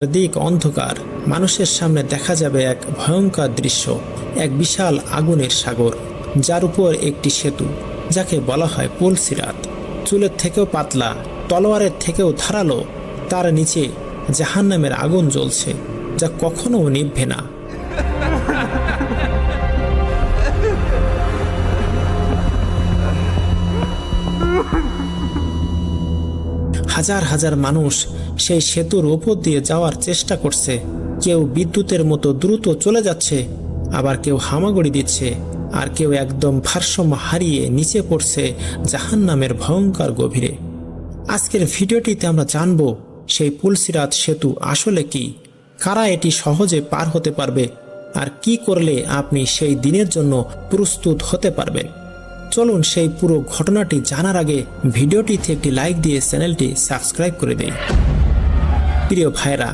দিক অন্ধকার। মানুষের সামনে দেখা যাবে এক ভয়ঙ্কর দৃশ্য, এক বিশাল আগুনের সাগর, যার উপর একটি সেতু, যাকে বলা হয় পুলসিরাত। চুলের থেকেও পাতলা, তলোয়ারের থেকেও ধারালো। তার নিচে জাহান্নামের আগুন জ্বলছে, যা কখনো নিভবে না। হাজার হাজার মানুষ সেই সেতুর ওপর দিয়ে যাওয়ার চেষ্টা করছে। কেউ বিদ্যুতের মতো দ্রুত চলে যাচ্ছে, আবার কেউ হামাগুড়ি দিচ্ছে, আর কেউ একদম ভারসাম্য হারিয়ে নিচে পড়ছে জাহান্নামের ভয়ঙ্কর গভীরে। আজকের ভিডিওটিতে আমরা জানব সেই পুলসিরাত সেতু আসলে কি, কারা এটি সহজে পার হতে পারবে, আর কি করলে আপনি সেই দিনের জন্য প্রস্তুত হতে পারবেন। চলুন সেই পুরো ঘটনাটি জানার আগে ভিডিওটিতে একটি লাইক দিয়ে চ্যানেলটি সাবস্ক্রাইব করে দিন। প্রিয় ভাইরা,